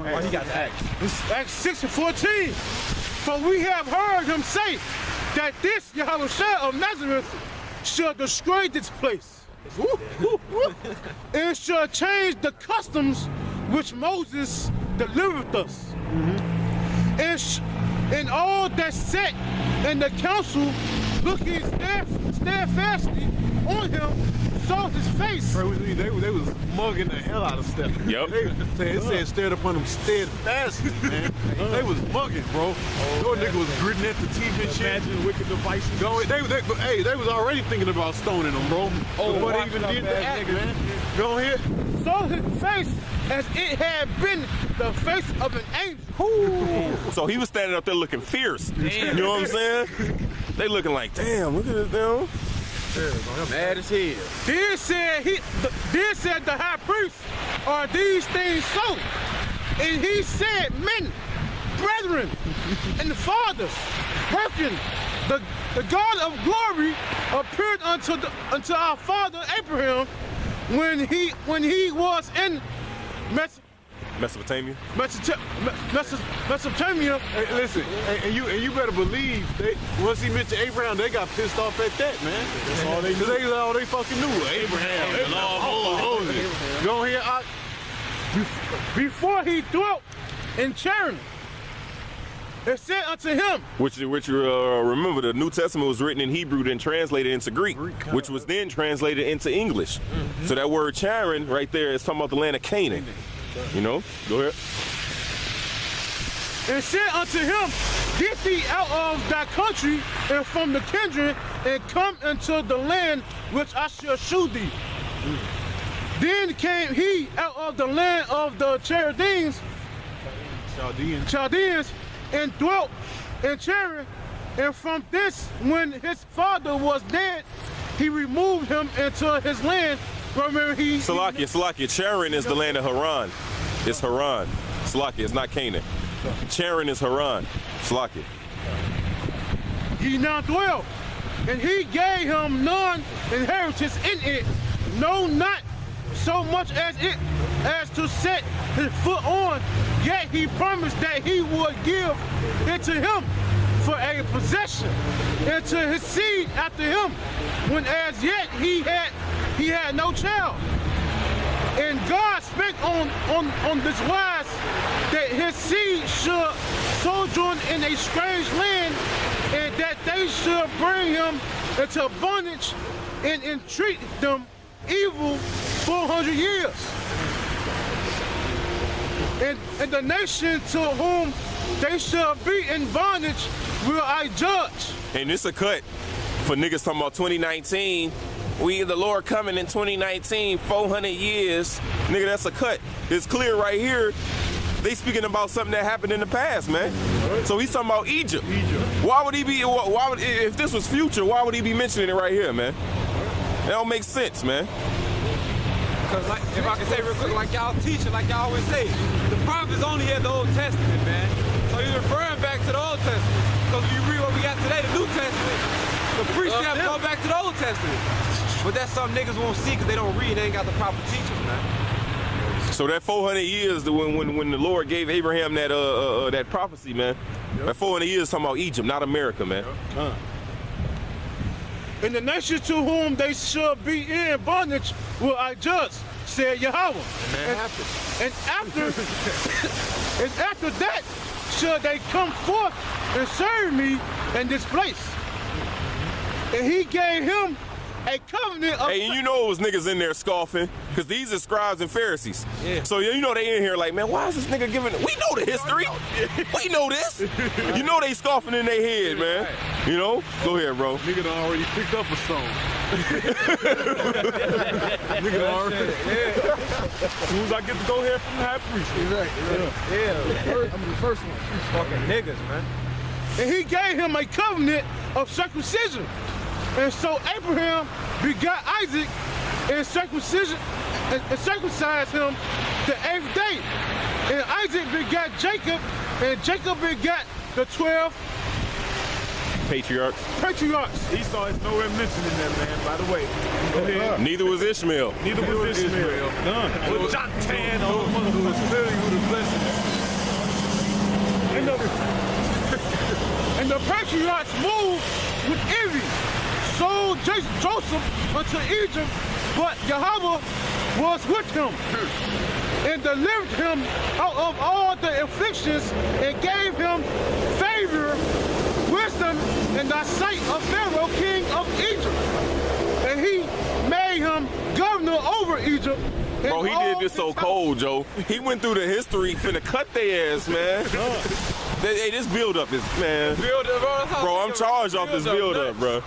Oh, he got the Acts. It's Acts 6 and 14. For we have heard him say that this Yahushua of Nazareth shall destroy this place. And shall change the customs which Moses delivered us. And all that sat in the council looking steadfastly on him saw his face. Bro, they was mugging the hell out of Stephen. Yep. It said stared upon him steadfastly, man. They was mugging, bro. Your nigga was gritting at the teeth and shit. Imagine wicked devices. They was already thinking about stoning him, bro. Before they even did the act, man. Go ahead. Saw his face as it had been the face of an angel. So he was standing up there looking fierce. You know what I'm saying? They looking like, damn, look at this damn. Mad as hell. Then said the high priest, are these things so? And he said, men, brethren, and fathers, hearken, the God of glory appeared unto our father Abraham when he was in Mesopotamia. Mesopotamia. Hey, listen, and you better believe once he mentioned Abraham, they got pissed off at that, man. That's all they knew. Cause they all they fucking knew. Abraham. Go ahead, Before he dwelt in Charan, it said unto him, Which remember, the New Testament was written in Hebrew, then translated into Greek, which was then translated into English. So that word Charan right there is talking about the land of Canaan. You know, go ahead. And said unto him, get thee out of thy country and from the kindred, and come into the land which I shall shew thee. Then came he out of the land of the Chaldeans, and dwelt in Charan, and from this, when his father was dead, he removed him into his land. Remember Salakia. Charan is the land of Haran. It's Haran. Salakia, it's not Canaan. Charan is Haran. Salakia. He now dwell, and he gave him none inheritance in it, no, not so much as to set his foot on, yet he promised that he would give it to him for a possession, and to his seed after him, when as yet he had no child. And God spake on this wise, that his seed should sojourn in a strange land, and that they should bring him into bondage and entreat them evil 400 years. And the nation to whom they shall be in bondage will I judge. And this a cut for niggas talking about 2019. The Lord coming in 2019, 400 years. Nigga, that's a cut. It's clear right here. They speaking about something that happened in the past, man. So he's talking about Egypt. Why would he be, if this was future, why would he be mentioning it right here, man? That don't make sense, man. Because if I can say real quick, like y'all teaching, like y'all always say, the prophets only had the Old Testament, man. So you're referring back to the Old Testament. Because when you read what we got today, the New Testament, the priests have to go back to the Old Testament. But that's something niggas won't see because they don't read, they ain't got the proper teachers, man. So that 400 years, when the Lord gave Abraham that prophecy, man, that 400 years talking about Egypt, not America, man. And the nation to whom they shall be in bondage will I judge, said Yahweh. And after that shall they come forth and serve me in this place. And he gave him a covenant of... Hey, and you know it was niggas in there scoffing, because these are scribes and Pharisees. Yeah. So you know they in here like, man, why is this nigga giving... We know the history. We know this. You know they scoffing in their head, man. You know? Go ahead, bro. Nigga done already picked up a song. Nigga done already... As soon as I get to go here from the high priest. I'm the first one. Fucking niggas, man. And he gave him a covenant of circumcision. And so Abraham begot Isaac and circumcised him the 8th day. And Isaac begot Jacob, and Jacob begot the 12 patriarchs. Esau is nowhere mentioned in there, man, by the way. Go ahead. Neither was Ishmael. Neither was Ishmael. None. With Jonathan, who was clearly who the blessing is. patriarchs moved with envy, sold Joseph unto Egypt, but Yahweh was with him and delivered him out of all the afflictions and gave him favor, wisdom in the sight of Pharaoh, king of Egypt. And he made him governor over Egypt. Bro, he did this so cold, Joe. He went through the history, finna cut their ass, man. Hey, this build-up is, man. Bro, I'm charged off this build-up, bro.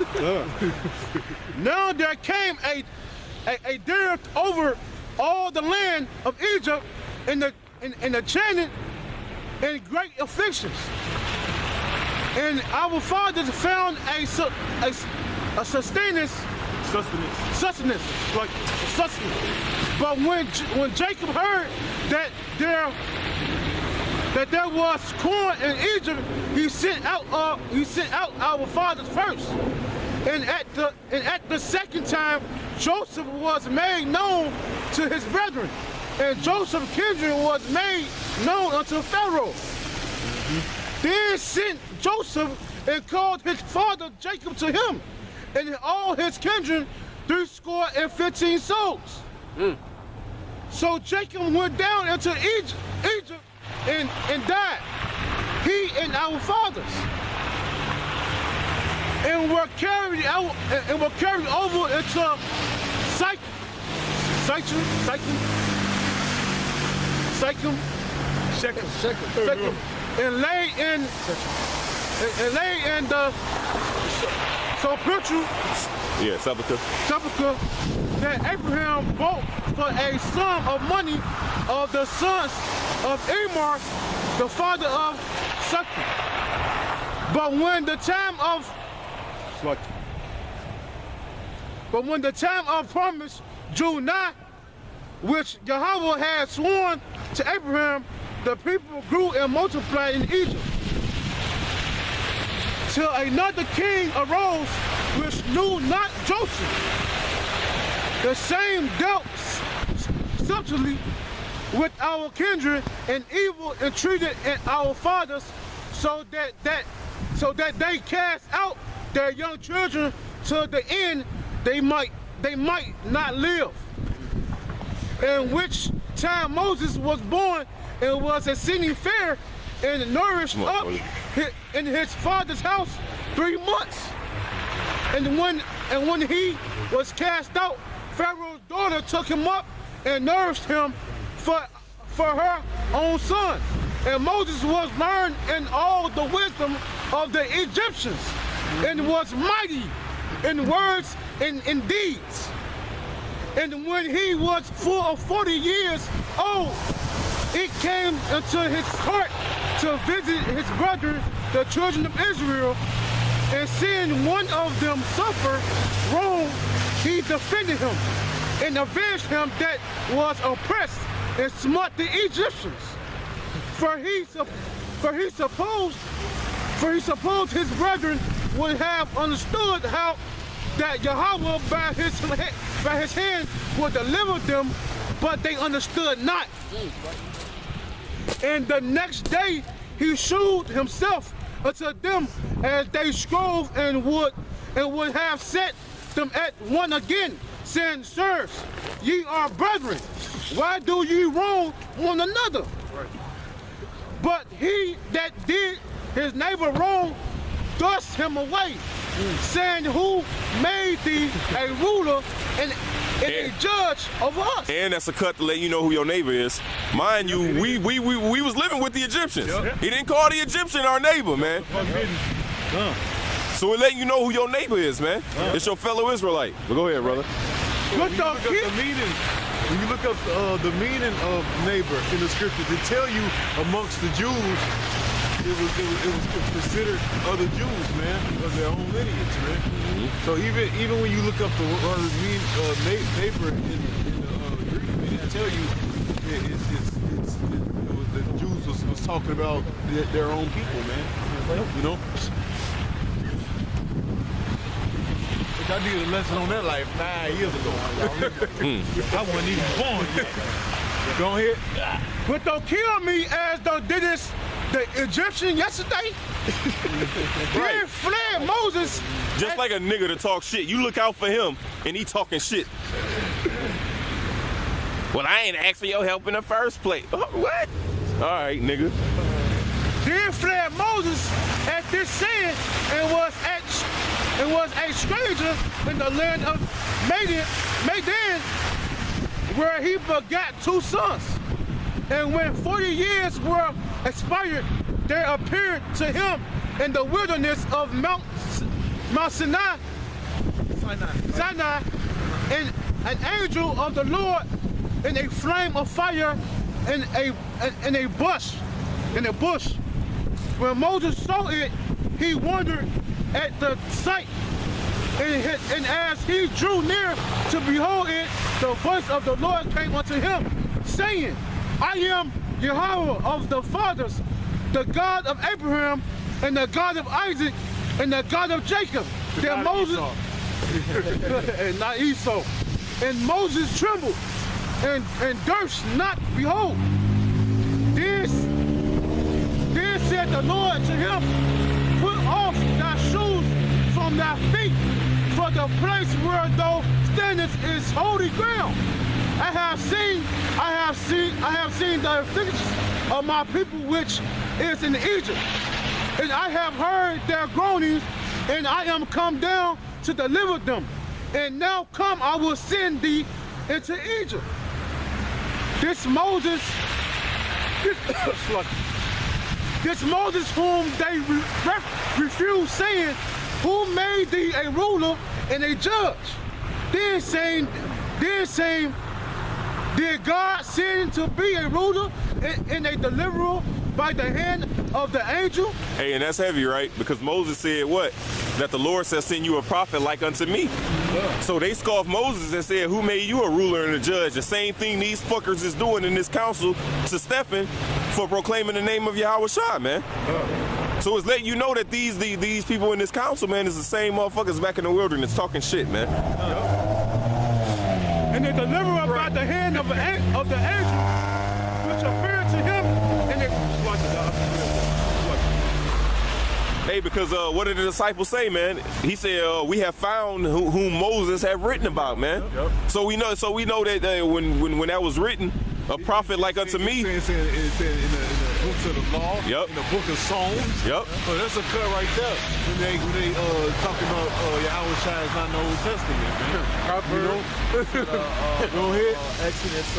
Now there came a dearth over all the land of Egypt in the channel and great afflictions. And our fathers found a sustenance. But when Jacob heard that there was corn in Egypt, he sent out our fathers first. And at the second time, Joseph was made known to his brethren, and Joseph's kindred was made known unto Pharaoh. Then sent Joseph and called his father Jacob to him, and all his kindred 315 souls. So Jacob went down into Egypt and died, he and our fathers, and were carried over into Shechem, and lay in the sepulchre that Abraham bought for a sum of money of the sons of Amor, the father of Shechem. But when the time of promise drew nigh, which Yahweh had sworn to Abraham, the people grew and multiplied in Egypt, till another king arose which knew not Joseph. The same dealt subtly with our kindred and evil entreated our fathers, so that they cast out their young children to the end they might not live. In which time Moses was born and was exceeding fair and nourished up in his father's house 3 months. And when he was cast out, Pharaoh's daughter took him up and nourished him for her own son. And Moses was learned in all the wisdom of the Egyptians, and was mighty in words and in deeds. And when he was full of 40 years old, it came into his heart to visit his brethren, the children of Israel, and seeing one of them suffer wrong, he defended him and avenged him that was oppressed and smote the Egyptians. For he supposed his brethren would have understood how that Yahweh by his hand would deliver them, but they understood not. And the next day he shewed himself unto them as they strove and would have set them at one again, saying, Sirs, ye are brethren, why do ye wrong one another? But he that did his neighbor wrong thrust him away, saying, Who made thee a ruler and a judge of us? And that's a cut to let you know who your neighbor is. Mind you, we was living with the Egyptians. He didn't call the Egyptian our neighbor, man. So it let you know who your neighbor is, man. It's your fellow Israelite. But go ahead, brother. When you look up the meaning of neighbor in the scriptures, they tell you amongst the Jews, it was considered other Jews, man, of their own lineage, man. So even when you look up the word neighbor in the Greek, they tell you the Jews was talking about their own people, man. You know. I did a lesson on that like 5 years ago. I wasn't even born yet. Go ahead. But don't kill me as thou didst the Egyptian yesterday. Then fled Moses. Just like a nigga to talk shit. You look out for him, and he talking shit. Well, I ain't asked for your help in the first place. What? All right, nigga. Then fled Moses at this saying and was a stranger in the land of Midian, where he begat 2 sons. And when 40 years were expired, there appeared to him in the wilderness of Mount Sinai, and an angel of the Lord in a flame of fire in a bush. When Moses saw it, he wondered at the sight. And as he drew near to behold it, the voice of the Lord came unto him, saying, I am Yahweh of the fathers, the God of Abraham, and the God of Isaac, and the God of Jacob. Then Moses, and not Esau. And Moses trembled and durst not behold. Then said the Lord to him, put off thy shoes from thy feet, for the place where thou standest is holy ground. I have seen the afflictions of my people which is in Egypt, and I have heard their groanings, and I am come down to deliver them. And now come, I will send thee into Egypt. This Moses whom they refused, saying, who made thee a ruler and a judge? Then saying, did God send to be a ruler and a deliverer by the hand of the angel? Hey, and that's heavy, right? Because Moses said what? That the Lord said, send you a prophet like unto me. Yeah. So they scoffed Moses and said, who made you a ruler and a judge? The same thing these fuckers is doing in this council to Stephen for proclaiming the name of Yahweh Shah, man. Yeah. So it's letting you know that these people in this council, man, is the same motherfuckers back in the wilderness talking shit, man. Yeah. And the deliverer by the hand of the angel, which appeared to him, and it Hey, because what did the disciples say, man? He said, we have found whom Moses have written about, man. Yep. So we know that when that was written, a prophet like unto me. It's in the books of the law, yep. In the book of Psalms. Yep. So that's a cut right there. When they talking about Yahweh Shai is not in the Old Testament, man. Go ahead. Exodus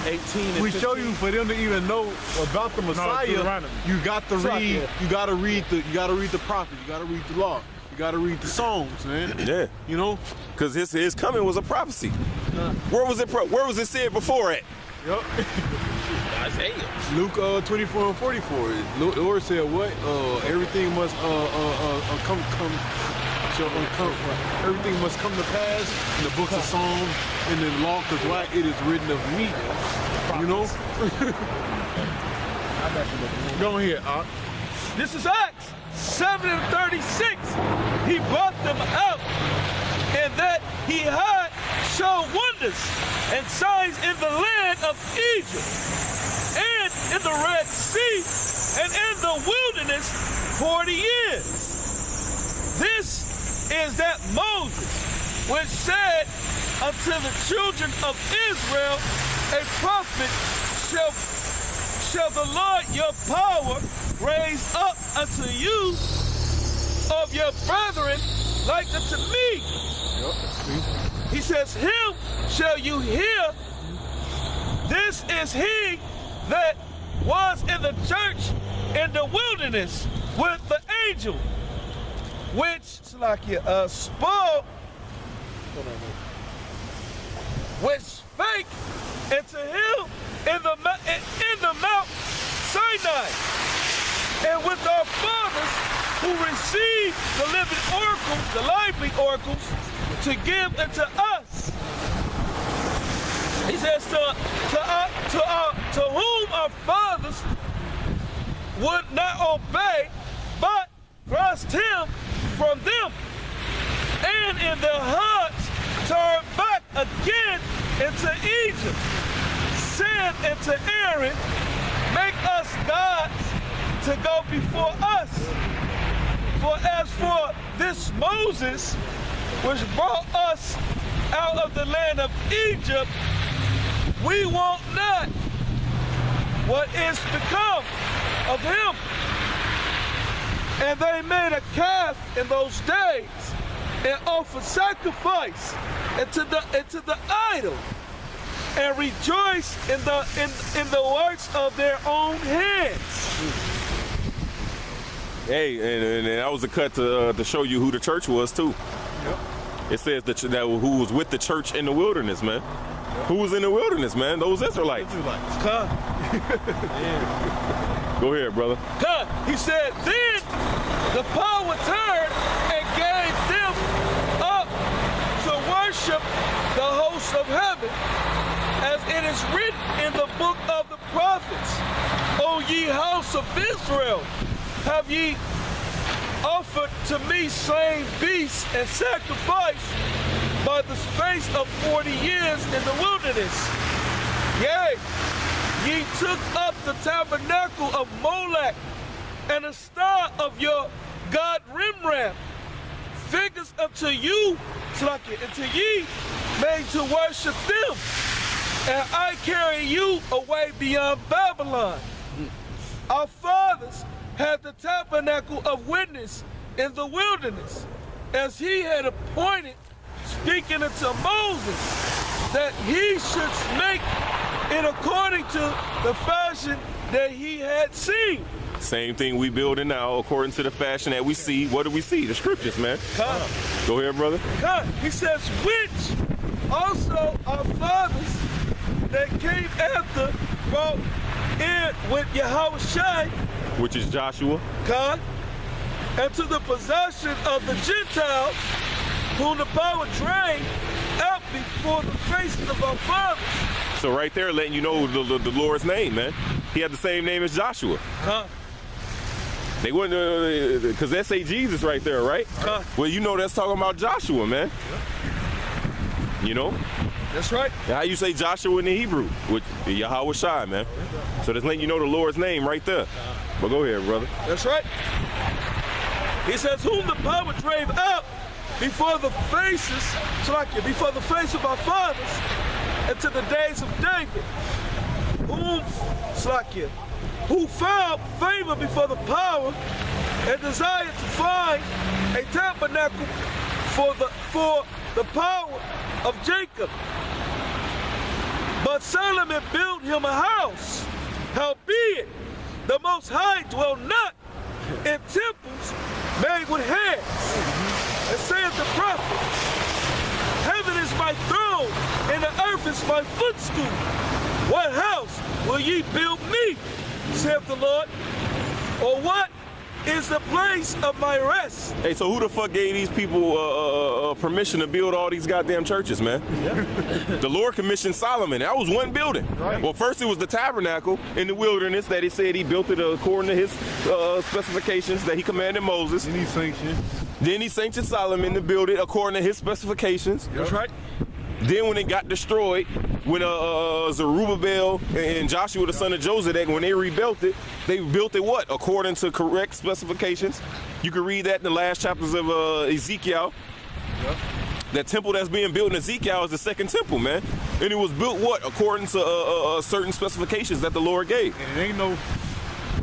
18 and we 15. show you for them to even know about the Messiah. You got to read. You got to read the prophets. You got to read the law. You got to read the Psalms, man. Yeah. You know, because his coming was a prophecy. Where was it said before it? Yep. Isaiah. Luke 24 and 44. The Lord said, "What? Everything must everything must come to pass in the books of Psalms and in law, because why it is written of me." You know. Go ahead, This is Acts 7:36. He brought them out, and that he had shown wonders and signs in the land of Egypt, and in the Red Sea, and in the wilderness 40 years. This is that Moses, which said unto the children of Israel, a prophet shall the Lord your power raise up unto you of your brethren like unto me. He says, him shall you hear. This is he that was in the church in the wilderness with the angel, which spoke, which spake unto him in the Mount Sinai, and with our fathers who received the living oracles, the lively oracles, to give unto us. He says, to whom our fathers would not obey, but thrust him from them, and in their hearts turned back again into Egypt, said unto Aaron, make us gods to go before us. For as for this Moses, which brought us out of the land of Egypt, we want not what is become of him. And they made a calf in those days and offered sacrifice into the idol, and rejoiced in the works of their own hands. Hey, and that was a cut to show you who the church was too. Yep. It says that who was with the church in the wilderness, man. Yep. Who was in the wilderness, man? Those Israelites. Come. Go ahead, brother. Come. He said, then the power turned and gave them up to worship the host of heaven, as it is written in the book of the prophets. O ye house of Israel, have ye offered to me slain beasts and sacrifice by the space of 40 years in the wilderness? Yea, ye took up the tabernacle of Molech and the star of your god Rimram, figures unto you, unto ye made to worship them, and I carry you away beyond Babylon. Our fathers had the tabernacle of witness in the wilderness, as he had appointed, speaking unto Moses, that he should make it according to the fashion that he had seen. Same thing we building now, according to the fashion that we see. What do we see? The scriptures, man. Come. Go ahead, brother. Come. He says, which also our fathers that came after brought in with Yahushua, which is Joshua, God, and to the possession of the Gentiles, whom the power drained out before the faces of our fathers. So right there, letting you know the Lord's name, man. He had the same name as Joshua. They wouldn't, because that say Jesus right there, right? Well, you know that's talking about Joshua, man. You know? That's right. How you say Joshua in the Hebrew? With Yahushua, man. So that's letting you know the Lord's name right there. But go ahead, brother. That's right. He says, whom the power drave out before the faces, before the face of our fathers, into the days of David, who found favor before the power and desired to find a tabernacle for the power of Jacob. But Solomon built him a house, howbeit the Most High dwell not in temples made with hands. And saith the prophet, heaven is my throne, and the earth is my footstool. What house will ye build me, saith the Lord? Or what is the place of my rest? Hey, so who the fuck gave these people permission to build all these goddamn churches, man? Yeah. The Lord commissioned Solomon. That was one building. Right. Well, first it was the tabernacle in the wilderness that he said he built it according to his specifications that he commanded Moses. Then he sanctioned Solomon to build it according to his specifications. That's right. Then when it got destroyed, when Zerubbabel and Joshua the son of Josedek, when they rebuilt it, they built it what? According to correct specifications. You can read that in the last chapters of Ezekiel. Yep. That temple that's being built in Ezekiel is the second temple, man. And it was built what? According to certain specifications that the Lord gave. And it ain't no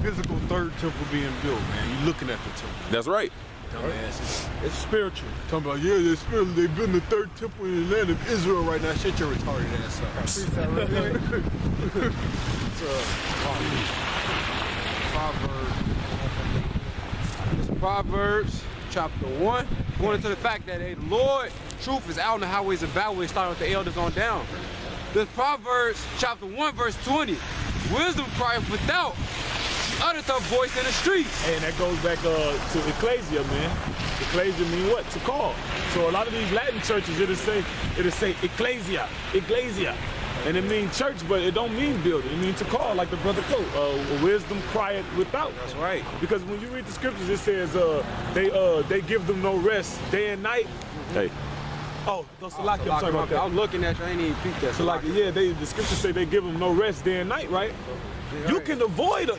physical third temple being built, man. You're looking at the temple. That's right. Dumbasses. It's spiritual. Talking about, yeah, they're spiritual. They're building the third temple in the land of Israel right now. Shut your retarded ass up. It's Proverbs chapter 1. Going to the fact that the Lord, truth is out on the highways of battle. We start with the elders on down. This Proverbs chapter 1 verse 20. Wisdom crieth without. Utter the voice in the streets. Hey, and that goes back to ecclesia, man. Ecclesia mean what? To call. So a lot of these Latin churches, it'll say ecclesia, and it means church, but it don't mean building. It means to call, like the brother quote, wisdom crieth without. That's right. Because when you read the scriptures, it says they give them no rest day and night. Hey. Oh, no, Salaki, I'm sorry about that. I'm looking at you. I ain't even peeked that. Salaki, yeah, the scriptures say they give them no rest day and night, right? You can avoid